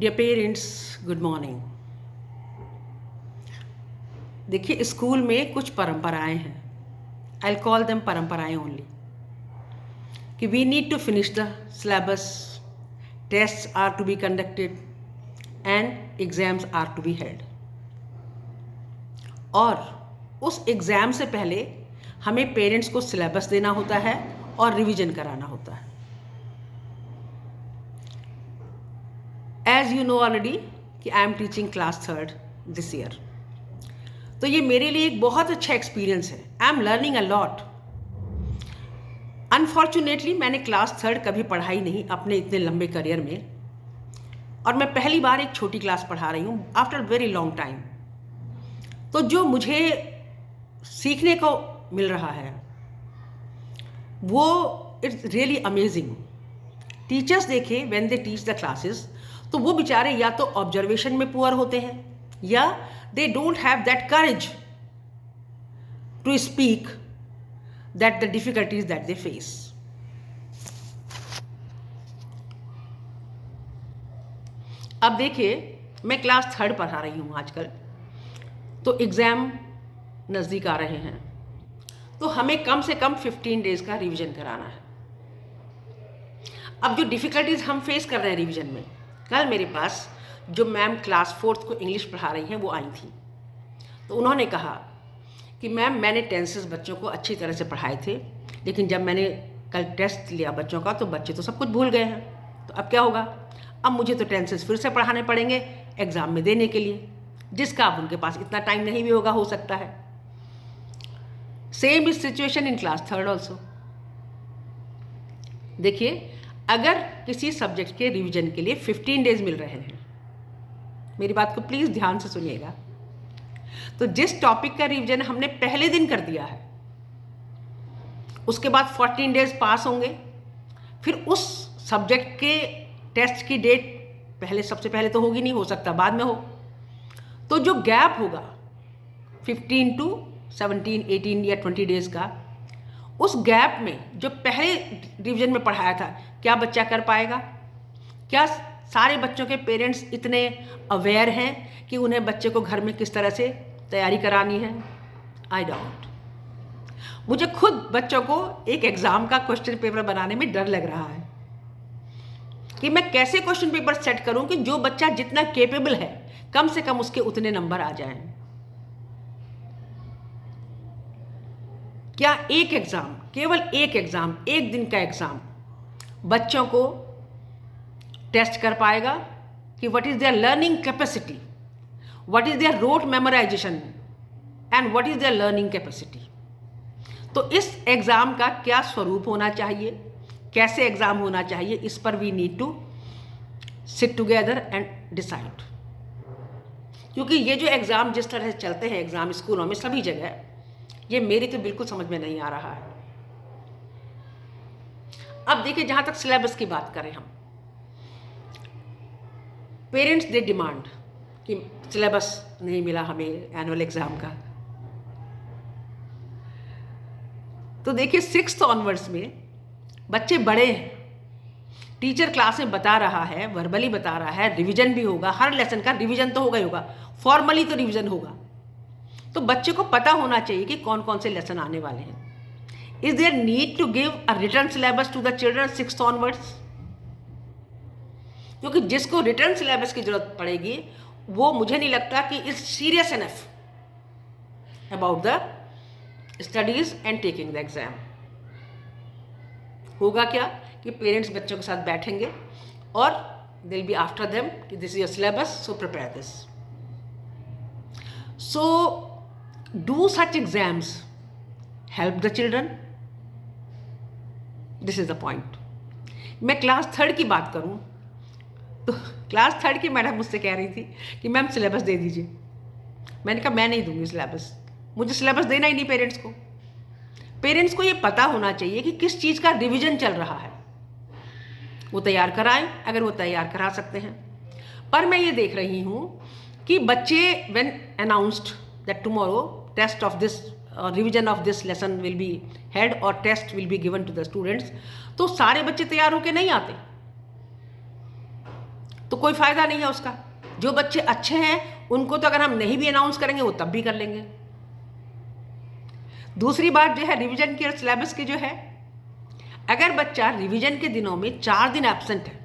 Dear parents, good morning. देखिए, school में कुछ परंपराएं हैं। आई कॉल देम परंपराएं ओनली। कि we need to finish the syllabus, test are to be conducted and exams are to be held. और उस एग्ज़ाम से पहले हमें पेरेंट्स को सिलेबस देना होता है और रिवीजन कराना होता है। एज यू नो ऑलरेडी कि I am teaching class 3rd this year, तो ये मेरे लिए एक बहुत अच्छा एक्सपीरियंस है। I am learning a lot. Unfortunately मैंने क्लास 3rd कभी पढ़ाई नहीं अपने इतने लंबे करियर में, और मैं पहली बार एक छोटी क्लास पढ़ा रही हूँ आफ्टर वेरी लॉन्ग टाइम। तो जो मुझे सीखने को मिल रहा है वो इट्स रियली अमेजिंग। टीचर्स देखे when they teach the classes, तो वो बेचारे या तो ऑब्जर्वेशन में पुअर होते हैं या they don't have that courage to speak that the difficulties that they face. अब देखिए, मैं क्लास 3rd पढ़ा रही हूँ आजकल, तो एग्ज़ाम नज़दीक आ रहे हैं, तो हमें कम से कम 15 डेज़ का रिवीजन कराना है। अब जो डिफ़िकल्टीज़ हम फेस कर रहे हैं रिवीजन में, कल मेरे पास जो मैम क्लास 4th को इंग्लिश पढ़ा रही हैं वो आई थी, तो उन्होंने कहा कि मैम, मैंने टेंसेस बच्चों को अच्छी तरह से पढ़ाए थे, लेकिन जब मैंने कल टेस्ट लिया बच्चों का तो बच्चे तो सब कुछ भूल गए हैं। तो अब क्या होगा? अब मुझे तो टेंसेस फिर से पढ़ाने पड़ेंगे एग्ज़ाम में देने के लिए, जिसका अब उनके पास इतना टाइम नहीं भी होगा, हो सकता है। Same is situation in class 3rd also. देखिए, अगर किसी सब्जेक्ट के रिवीजन के लिए 15 डेज मिल रहे हैं, मेरी बात को प्लीज़ ध्यान से सुनिएगा, तो जिस टॉपिक का रिवीजन हमने पहले दिन कर दिया है, उसके बाद 14 डेज पास होंगे, फिर उस सब्जेक्ट के टेस्ट की डेट सबसे पहले तो होगी नहीं, हो सकता बाद में हो, तो जो गैप होगा 15 to 17, 18 या 20 डेज का, उस गैप में जो पहले रिवीजन में पढ़ाया था, क्या बच्चा कर पाएगा? क्या सारे बच्चों के पेरेंट्स इतने अवेयर हैं कि उन्हें बच्चे को घर में किस तरह से तैयारी करानी है? I doubt. मुझे खुद बच्चों को एक एग्ज़ाम का क्वेश्चन पेपर बनाने में डर लग रहा है कि मैं कैसे क्वेश्चन पेपर सेट करूं कि जो बच्चा जितना केपेबल है कम से कम उसके उतने नंबर आ जाएं। क्या एक एग्ज़ाम, केवल एक एग्ज़ाम, एक दिन का एग्ज़ाम बच्चों को टेस्ट कर पाएगा कि what is their learning capacity, what is their rote memorization and what is their learning capacity? तो इस एग्ज़ाम का क्या स्वरूप होना चाहिए, कैसे एग्ज़ाम होना चाहिए, इस पर we need to sit together and decide. क्योंकि ये जो एग्ज़ाम जिस तरह से चलते हैं एग्ज़ाम स्कूलों में सभी जगह, ये मेरी तो बिल्कुल समझ में नहीं आ रहा है। अब देखिए, जहाँ तक सिलेबस की बात करें हम, पेरेंट्स दे डिमांड कि सिलेबस नहीं मिला हमें एनुअल एग्ज़ाम का। तो देखिए, 6th ऑनवर्ड्स में बच्चे बड़े हैं, टीचर क्लास में बता रहा है, वर्बली बता रहा है, रिवीजन भी होगा, हर लेसन का रिवीजन तो होगा ही होगा, फॉर्मली तो रिवीजन होगा। तो बच्चे को पता होना चाहिए कि कौन कौन से लेसन आने वाले हैं। Is there need to give a return syllabus to the children 6th onwards? क्योंकि जिसको रिटर्न सिलेबस की जरूरत पड़ेगी वो मुझे नहीं लगता कि is serious enough about the studies and taking the exam. होगा क्या कि पेरेंट्स बच्चों के साथ बैठेंगे और they will be after them कि this is your syllabus, so prepare this. So do such exams help the children? This is the point. मैं क्लास 3rd की बात करूं तो क्लास 3rd की मैडम मुझसे कह रही थी कि मैम सिलेबस दे दीजिए। मैंने कहा मैं नहीं दूंगी सिलेबस, मुझे सिलेबस देना ही नहीं पेरेंट्स को। पेरेंट्स को ये पता होना चाहिए कि किस चीज़ का रिवीजन चल रहा है, वो तैयार कराएं अगर वो तैयार करा सकते हैं। पर मैं ये देख रही हूँ कि बच्चे when announced that tomorrow test of this revision of this lesson will be held और test will be given to the students, तो सारे बच्चे तैयार होकर नहीं आते। तो कोई फ़ायदा नहीं है उसका। जो बच्चे अच्छे हैं उनको तो अगर हम नहीं भी अनाउंस करेंगे वो तब भी कर लेंगे। दूसरी बात जो है रिवीजन की और सिलेबस की जो है, अगर बच्चा रिवीजन के दिनों में 4 दिन एब्सेंट है,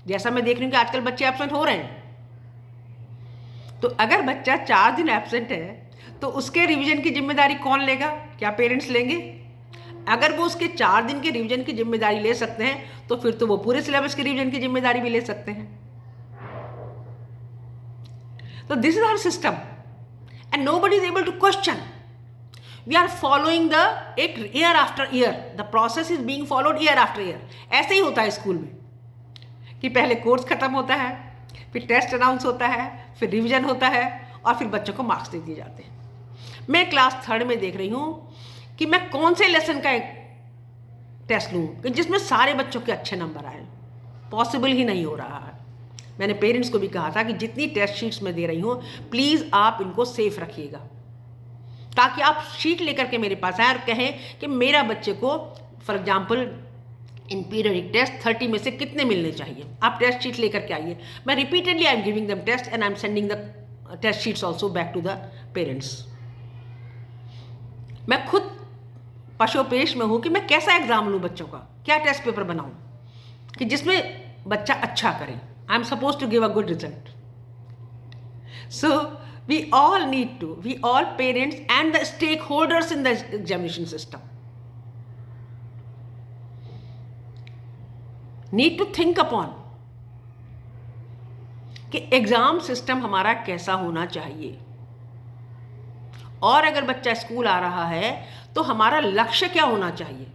जैसा मैं देख रही हूँ कि आजकल बच्चे एब्सेंट हो रहे हैं, तो अगर बच्चा 4 दिन एब्सेंट है तो उसके रिवीजन की जिम्मेदारी कौन लेगा? क्या पेरेंट्स लेंगे? अगर वो उसके 4 दिन के रिवीजन की जिम्मेदारी ले सकते हैं तो फिर तो वो पूरे सिलेबस के रिवीजन की जिम्मेदारी भी ले सकते हैं। तो this is our system and nobody is able to question. We are following the एक year after year, the process is being followed year after year. ऐसे ही होता है स्कूल में कि पहले कोर्स खत्म होता है, फिर टेस्ट अनाउंस होता है, फिर रिवीजन होता है और फिर बच्चों को मार्क्स दे दिए जाते हैं। मैं क्लास 3rd में देख रही हूँ कि मैं कौन से लेसन का एक टेस्ट लूँ कि जिसमें सारे बच्चों के अच्छे नंबर आए। पॉसिबल ही नहीं हो रहा है। मैंने पेरेंट्स को भी कहा था कि जितनी टेस्ट शीट्स मैं दे रही हूँ प्लीज़ आप इनको सेफ रखिएगा, ताकि आप शीट लेकर के मेरे पास आए और कहें कि मेरा बच्चे को for example in periodic test 30 में से कितने मिलने चाहिए। आप टेस्ट शीट लेकर के आइए। मैं repeatedly I am giving them test and I am sending the test sheets also back to the parents. मैं खुद पशोपेश में हूँ कि मैं कैसा एग्जाम लूँ बच्चों का, क्या टेस्ट पेपर बनाऊँ कि जिसमें बच्चा अच्छा करे। I am suppose to give a good result. So we all need to, we all parents and the stakeholders in the examination system need to think upon कि एग्जाम सिस्टम हमारा कैसा होना चाहिए, और अगर बच्चा स्कूल आ रहा है तो हमारा लक्ष्य क्या होना चाहिए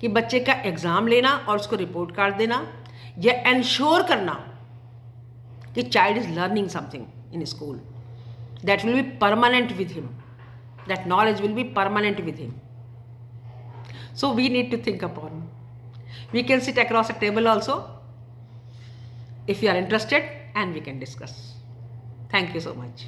कि बच्चे का एग्जाम लेना और उसको रिपोर्ट कार्ड देना, या एंश्योर करना कि child is learning something in school that will be permanent with him, that knowledge will be permanent with him. So we need to think upon. We can sit across a table also if you are interested, and we can discuss. Thank you so much.